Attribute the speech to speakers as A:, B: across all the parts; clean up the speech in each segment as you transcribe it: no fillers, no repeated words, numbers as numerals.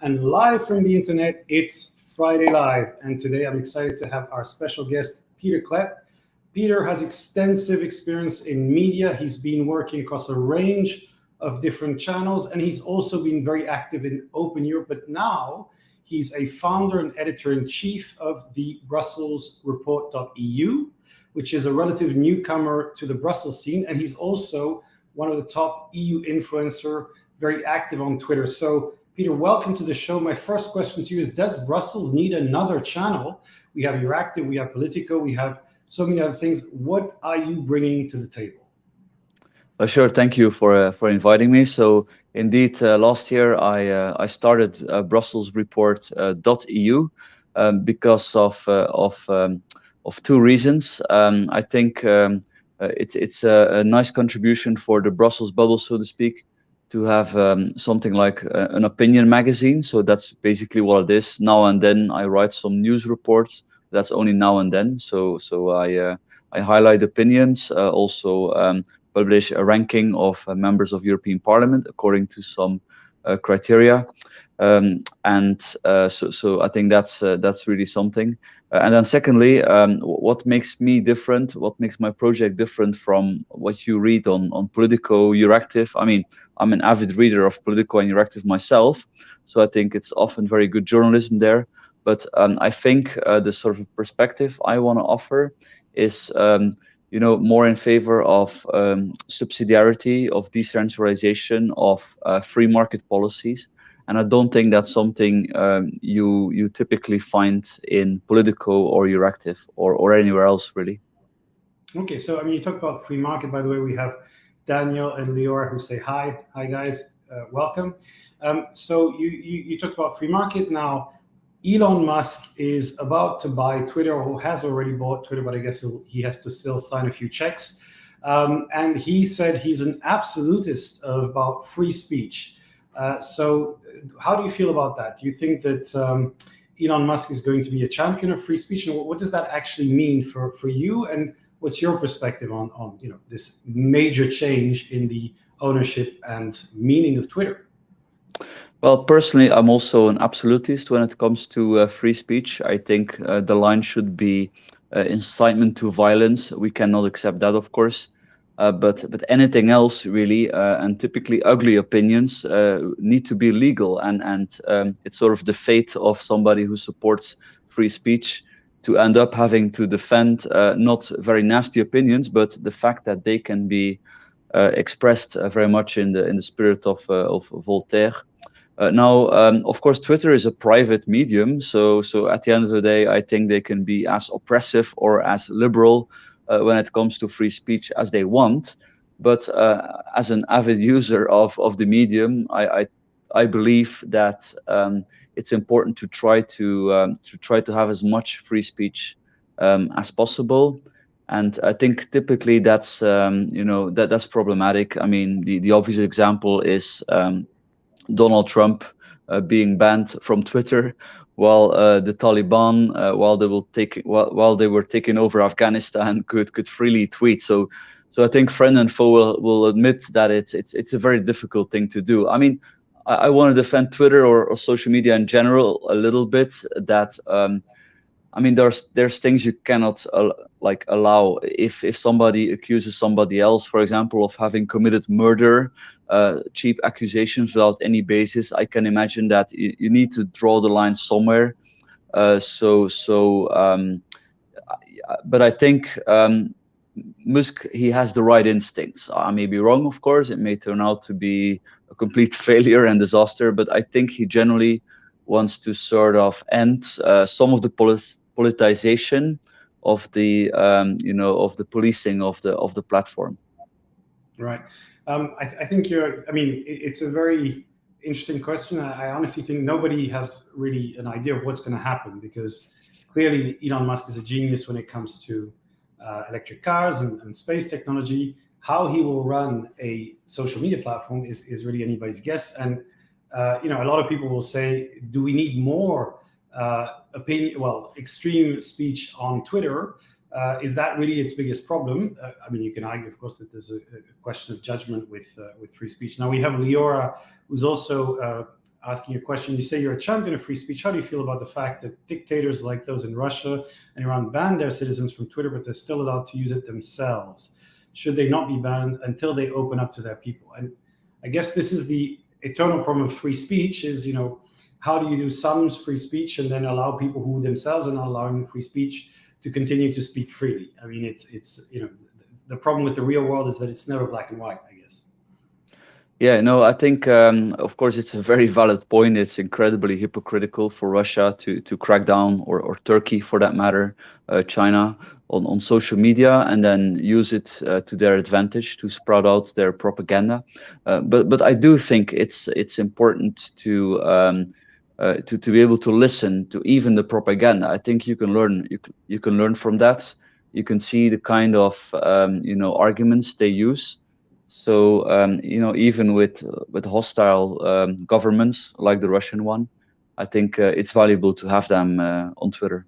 A: and live from the internet, it's Friday Live. And today I'm excited to have our special guest, Pieter Cleppe. Pieter has extensive experience in media. He's been working across a range of different channels, and he's also been very active in Open Europe. But now he's a founder and editor-in-chief of the Brussels Report.eu, which is a relative newcomer to the Brussels scene. And he's also one of the top EU influencer, very active on Twitter. So Pieter, welcome to the show. My first question to you is, does Brussels need another channel? We have Euractiv, we have Politico, we have so many other things. What are you bringing to the table?
B: Sure, thank you for inviting me. So indeed, last year I started Brussels Report.eu because of two reasons. I think it's a nice contribution for the Brussels bubble, so to speak, to have something like an opinion magazine. So that's basically what it is. Now and then I write some news reports. That's only now and then. So I highlight opinions, also publish a ranking of members of European Parliament according to some criteria. So I think that's really something. And then secondly, what makes me different, what makes my project different from what you read on Politico, Euractiv? I mean, I'm an avid reader of Politico and Euractiv myself, so I think it's often very good journalism there. But I think the sort of perspective I want to offer is more in favor of subsidiarity, of decentralization, of free market policies. And I don't think that's something you typically find in Politico or Euractiv or anywhere else, really.
A: Okay, so I mean, you talk about free market. By the way, we have Daniel and Leora who say hi. Hi, guys. Welcome. So you talk about free market. Now, Elon Musk is about to buy Twitter, or has already bought Twitter, but I guess he has to still sign a few checks. And he said he's an absolutist about free speech. So how do you feel about that? Do you think that Elon Musk is going to be a champion of free speech? And what does that actually mean for you? And what's your perspective on this major change in the ownership and meaning of Twitter?
B: Well, personally, I'm also an absolutist when it comes to free speech. I think the line should be incitement to violence. We cannot accept that, of course. But anything else, really, and typically ugly opinions need to be legal. And it's sort of the fate of somebody who supports free speech to end up having to defend not very nasty opinions, but the fact that they can be expressed very much in the spirit of Voltaire. Now, of course, Twitter is a private medium, so at the end of the day, I think they can be as oppressive or as liberal when it comes to free speech as they want. But as an avid user of the medium, I believe that it's important to try to have as much free speech as possible. And I think typically that's that's problematic. I mean, the obvious example is Donald Trump being banned from Twitter, while the Taliban, while they were taking over Afghanistan, could freely tweet. So I think friend and foe will admit that it's a very difficult thing to do. I mean, I want to defend Twitter or social media in general a little bit. That I mean, there's things you cannot allow. If somebody accuses somebody else, for example, of having committed murder, cheap accusations without any basis, I can imagine that you need to draw the line somewhere. But I think Musk, he has the right instincts. I may be wrong, of course. It may turn out to be a complete failure and disaster, but I think he generally wants to sort of end some of the politicization of the of the policing of the platform.
A: Right. I think it's a very interesting question. I honestly think nobody has really an idea of what's going to happen, because clearly Elon Musk is a genius when it comes to electric cars and space technology. How he will run a social media platform is really anybody's guess. And a lot of people will say, do we need more extreme speech on Twitter? Is that really its biggest problem? I mean, you can argue, of course, that there's a question of judgment with free speech. Now we have Leora, who's also asking a question. You say you're a champion of free speech. How do you feel about the fact that dictators like those in Russia and Iran ban their citizens from Twitter, but they're still allowed to use it themselves? Should they not be banned until they open up to their people? And I guess this is the eternal problem of free speech: is, how do you do some free speech and then allow people who themselves are not allowing free speech to continue to speak freely? I mean, it's the problem with the real world is that it's never black and white, I guess.
B: Yeah, no, I think, of course, it's a very valid point. It's incredibly hypocritical for Russia to crack down, or Turkey for that matter, China, on social media, and then use it to their advantage to sprout out their propaganda. But I do think it's important to be able to listen to even the propaganda. I think you can learn from that. You can see the kind of arguments they use. So even with hostile governments like the Russian one, I think it's valuable to have them on Twitter.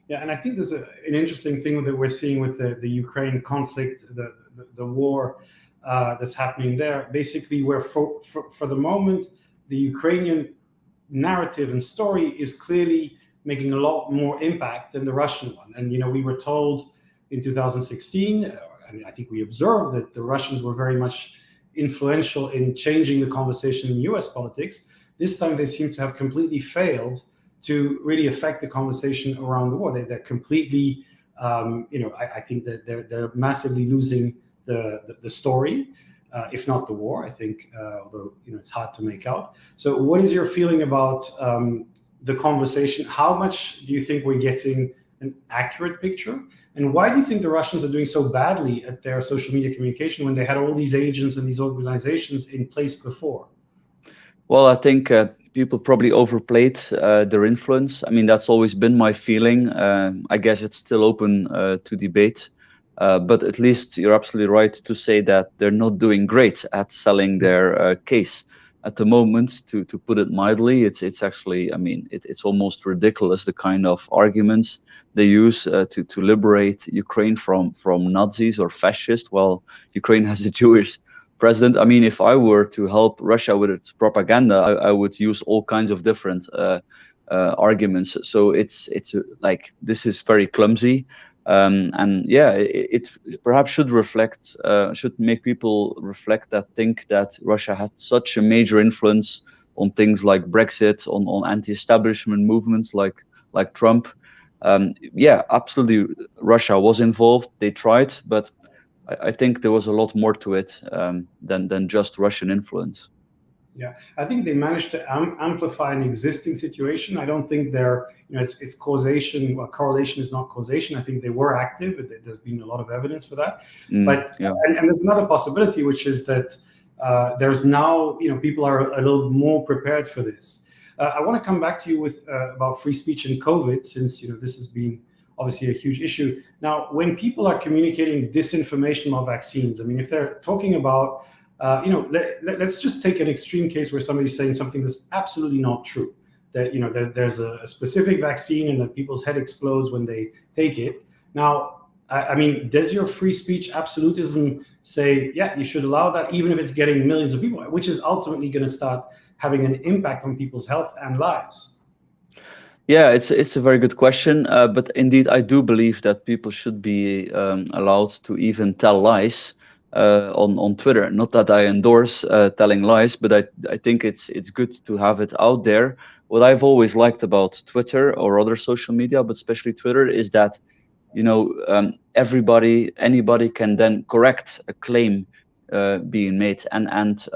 A: Yeah, and I think there's an interesting thing that we're seeing with the Ukraine conflict, the war that's happening there. Basically, where for the moment, the Ukrainian narrative and story is clearly making a lot more impact than the Russian one. And we were told in 2016, I think we observed that the Russians were very much influential in changing the conversation in US politics. This time they seem to have completely failed to really affect the conversation around the war. They're completely, I think that they're massively losing the story, if not the war, I think, although it's hard to make out. So what is your feeling about the conversation? How much do you think we're getting an accurate picture? And why do you think the Russians are doing so badly at their social media communication when they had all these agents and these organizations in place before?
B: Well, I think people probably overplayed their influence. I mean, that's always been my feeling. I guess it's still open to debate. But at least you're absolutely right to say that they're not doing great at selling their case at the moment. To put it mildly, it's actually, I mean, it's almost ridiculous, the kind of arguments they use to liberate Ukraine from Nazis or fascists. Well, Ukraine has a Jewish president. I mean, if I were to help Russia with its propaganda, I would use all kinds of different arguments. So it's like, this is very clumsy. And yeah, it perhaps should make people reflect, that think that Russia had such a major influence on things like Brexit, on anti-establishment movements like Trump. Yeah, absolutely, Russia was involved. They tried, but I think there was a lot more to it than just Russian influence.
A: Yeah, I think they managed to amplify an existing situation. I don't think it's causation. Well, correlation is not causation. I think they were active. There's been a lot of evidence for that. But
B: yeah.
A: and there's another possibility, which is that there's now, people are a little more prepared for this. I want to come back to you with about free speech and COVID, since this has been obviously a huge issue. Now, when people are communicating disinformation about vaccines, I mean, if they're talking about let's just take an extreme case where somebody's saying something that's absolutely not true. That there's a specific vaccine and that people's head explodes when they take it. Now, I mean, does your free speech absolutism say, yeah, you should allow that, even if it's getting millions of people, which is ultimately going to start having an impact on people's health and lives?
B: Yeah, it's a very good question. But indeed, I do believe that people should be allowed to even tell lies on Twitter. Not that I endorse telling lies, but I think it's good to have it out there. What I've always liked about Twitter or other social media, but especially Twitter, is that anybody can then correct a claim being made. And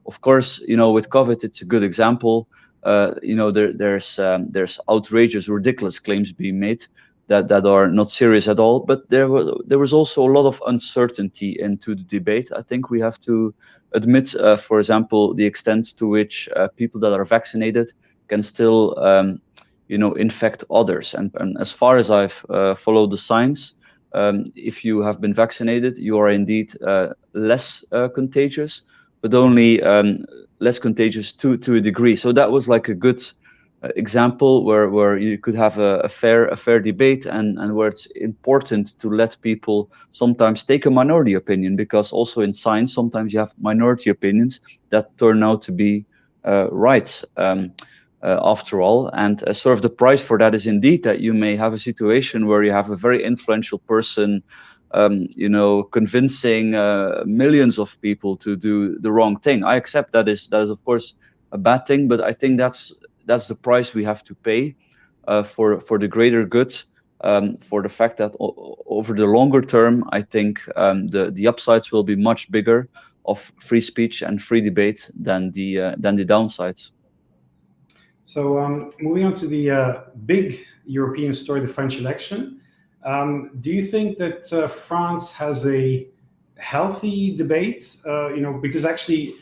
B: of course, with COVID, it's a good example. There's outrageous, ridiculous claims being made that are not serious at all. But there was also a lot of uncertainty into the debate. I think we have to admit, for example, the extent to which people that are vaccinated can still, infect others. And as far as I've followed the science, if you have been vaccinated, you are indeed less contagious, but only less contagious to a degree. So that was like a good example where you could have a fair debate, and where it's important to let people sometimes take a minority opinion, because also in science sometimes you have minority opinions that turn out to be right. After all, and sort of the price for that is indeed that you may have a situation where you have a very influential person, convincing millions of people to do the wrong thing. I accept that is of course a bad thing, but I think that's the price we have to pay for the greater good. For the fact that over the longer term, I think the upsides will be much bigger of free speech and free debate than the downsides.
A: So moving on to the big European story, the French election. Do you think that France has a healthy debate? Because actually,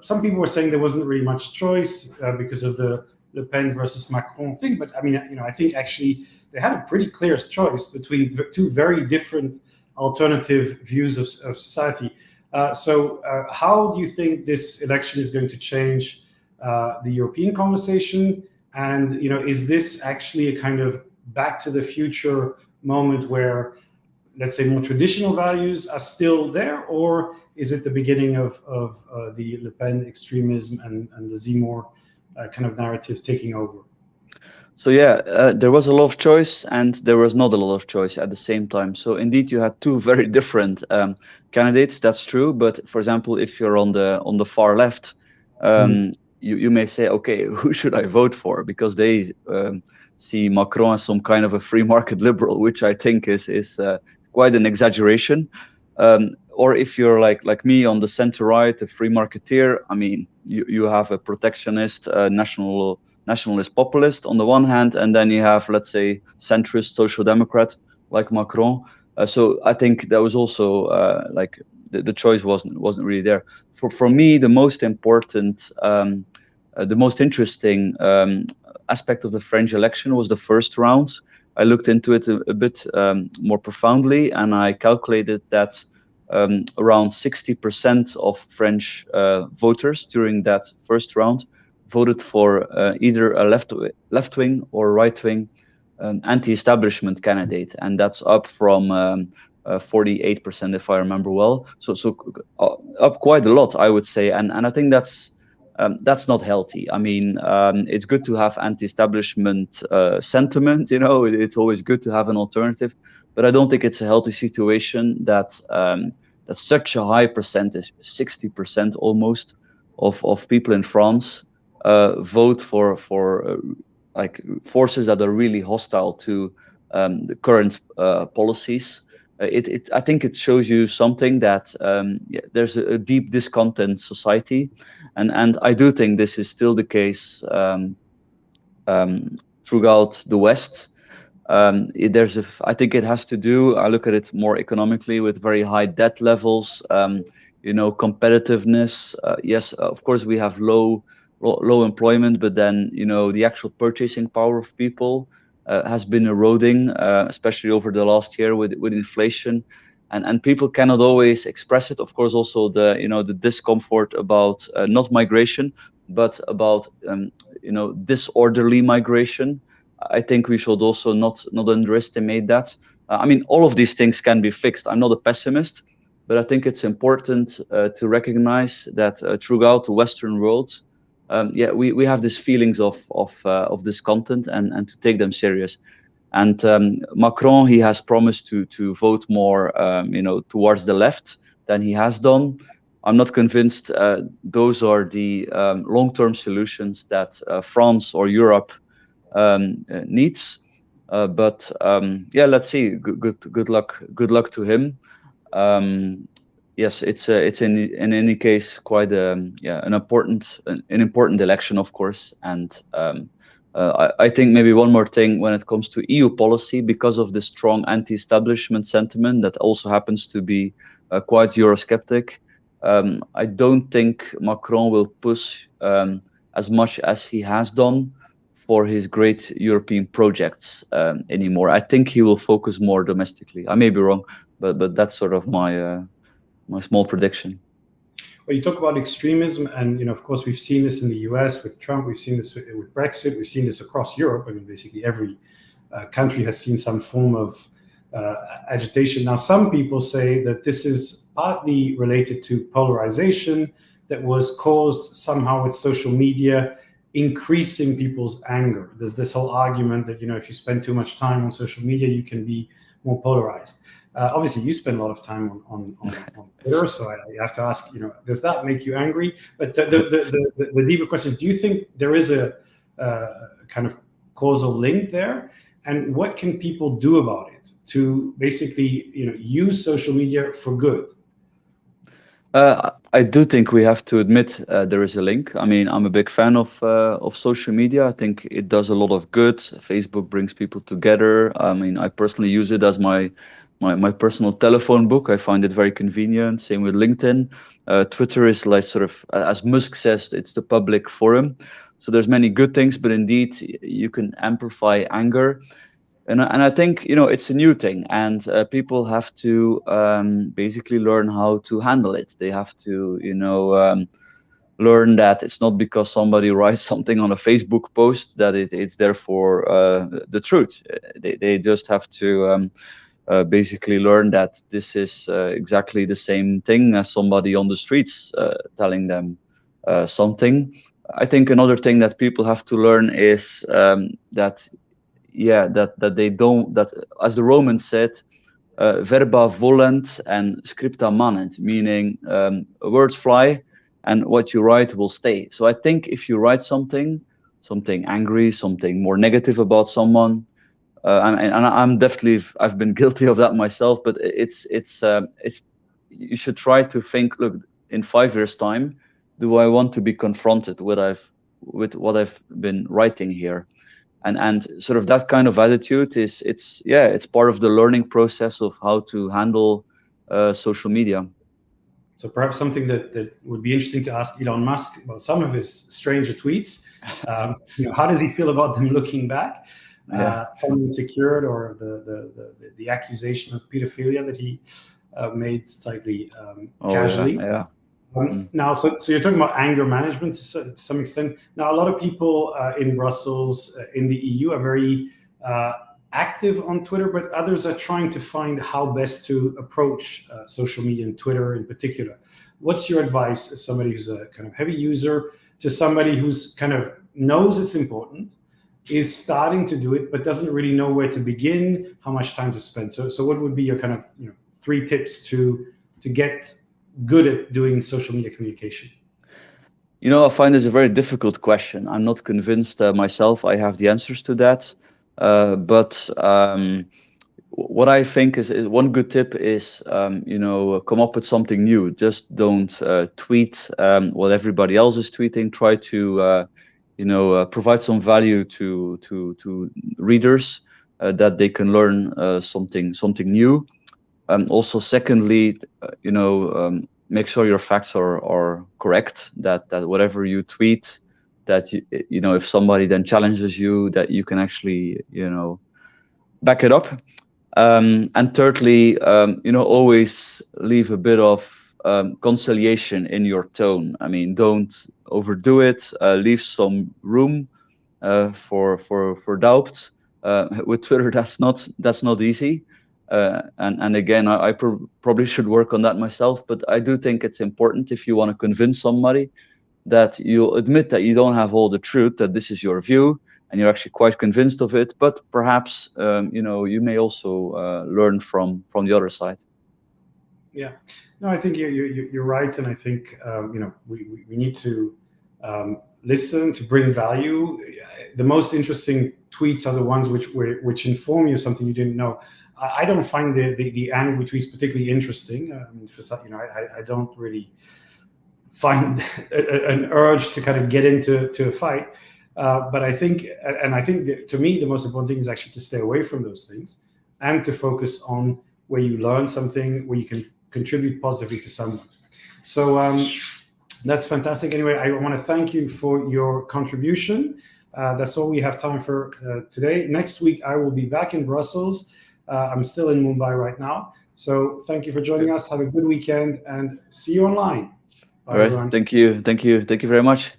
A: some people were saying there wasn't really much choice because of the Le Pen versus Macron thing. But I mean, I think actually they had a pretty clear choice between two very different alternative views of society. So how do you think this election is going to change the European conversation? And is this actually a kind of back to the future moment where, let's say, more traditional values are still there, or is it the beginning of the Le Pen extremism and the Zemmour kind of narrative taking over?
B: So yeah, there was a lot of choice and there was not a lot of choice at the same time. So indeed, you had two very different candidates. That's true. But for example, if you're on the far left, you may say, okay, who should I vote for? Because they see Macron as some kind of a free market liberal, which I think is quite an exaggeration. Or if you're like me on the center right, a free marketeer, I mean, you have a protectionist, nationalist populist on the one hand, and then you have, let's say, centrist social democrat like Macron. So I think that was also like the choice wasn't really there. For me, the most important, the most interesting aspect of the French election was the first round. I looked into it a bit more profoundly, and I calculated that around 60% of French voters during that first round voted for either a left wing or right wing anti-establishment candidate, and that's up from 48%, if I remember well. So up quite a lot, I would say, and I think that's not healthy. I mean, it's good to have anti-establishment sentiment. It's always good to have an alternative, but I don't think it's a healthy situation that that's such a high percentage, 60% almost, of people in France vote for like forces that are really hostile to the current policies. I think it shows you something that there's a deep discontent society, and I do think this is still the case throughout the West. I think it has to do, I look at it more economically, with very high debt levels, competitiveness. Yes, of course we have low employment, but then the actual purchasing power of people has been eroding, especially over the last year with inflation, and people cannot always express it. Of course, also the discomfort about not migration, but about disorderly migration. I think we should also not underestimate that. I mean, all of these things can be fixed. I'm not a pessimist, but I think it's important to recognize that throughout the Western world, we have these feelings of discontent and to take them serious. And Macron, he has promised to vote more, towards the left than he has done. I'm not convinced those are the long-term solutions that France or Europe needs. But let's see. Good luck to him. Yes, it's in any case quite an important election, of course. And I think maybe one more thing when it comes to EU policy, because of the strong anti-establishment sentiment that also happens to be quite Eurosceptic. I don't think Macron will push as much as he has done for his great European projects anymore. I think he will focus more domestically. I may be wrong, but that's sort of my small prediction.
A: Well, you talk about extremism, and of course, we've seen this in the US with Trump. We've seen this with Brexit. We've seen this across Europe. I mean, basically every country has seen some form of agitation. Now, some people say that this is partly related to polarization, that was caused somehow with social media increasing people's anger. There's this whole argument that, if you spend too much time on social media, you can be more polarized. Obviously, you spend a lot of time on Twitter, so I have to ask, does that make you angry? But the deeper question is, do you think there is a kind of causal link there? And what can people do about it to basically, use social media for good?
B: I do think we have to admit there is a link. I mean, I'm a big fan of social media. I think it does a lot of good. Facebook brings people together. I mean, I personally use it as my personal telephone book. I find it very convenient. Same with LinkedIn. Twitter is like sort of, as Musk says, it's the public forum. So there's many good things, but indeed you can amplify anger. And I think, it's a new thing, and people have to basically learn how to handle it. They have to, learn that it's not because somebody writes something on a Facebook post that it's therefore the truth. They just have to basically learn that this is exactly the same thing as somebody on the streets telling them something. I think another thing that people have to learn is that they don't, that as the Romans said, verba volunt and scripta manent, meaning words fly and what you write will stay. So I think if you write something angry, something more negative about someone, I'm definitely, I've been guilty of that myself, but it's you should try to think, look, in 5 years time, do I want to be confronted with what I've been writing here? And sort of that kind of attitude it's part of the learning process of how to handle social media.
A: So perhaps something that would be interesting to ask Elon Musk about some of his stranger tweets. How does he feel about them looking back? Feeling secured, or the accusation of pedophilia that he made slightly casually. Now, so you're talking about anger management to some extent. Now, a lot of people in Brussels, in the EU, are very active on Twitter, but others are trying to find how best to approach social media, and Twitter in particular. What's your advice as somebody who's a kind of heavy user to somebody who's kind of knows it's important, is starting to do it, but doesn't really know where to begin, how much time to spend? So what would be your kind of 3 tips to get good at doing social media communication?
B: I find this a very difficult question. I'm not convinced myself I have the answers to that. But what I think is one good tip is, come up with something new. Just don't tweet what everybody else is tweeting. Try to, provide some value to readers that they can learn something new. Also, secondly, make sure your facts are correct. That whatever you tweet, that if somebody then challenges you, that you can actually back it up. And thirdly, always leave a bit of conciliation in your tone. I mean, don't overdo it. Leave some room for doubt. With Twitter, that's not easy. And again, I probably should work on that myself, but I do think it's important, if you want to convince somebody, that you admit that you don't have all the truth, that this is your view, and you're actually quite convinced of it. But perhaps you may also learn from the other side.
A: Yeah, no, I think you're right, and I think we need to listen, to bring value. The most interesting tweets are the ones which inform you something you didn't know. I don't find the angry tweets particularly interesting. I don't really find an urge to kind of get into a fight. But I think to me, the most important thing is actually to stay away from those things and to focus on where you learn something, where you can contribute positively to someone. So that's fantastic. Anyway, I want to thank you for your contribution. That's all we have time for today. Next week, I will be back in Brussels. I'm still in Mumbai right now. So thank you for joining us. Have a good weekend and see you online. Bye,
B: all right,
A: everyone.
B: Thank you very much.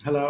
A: Hello.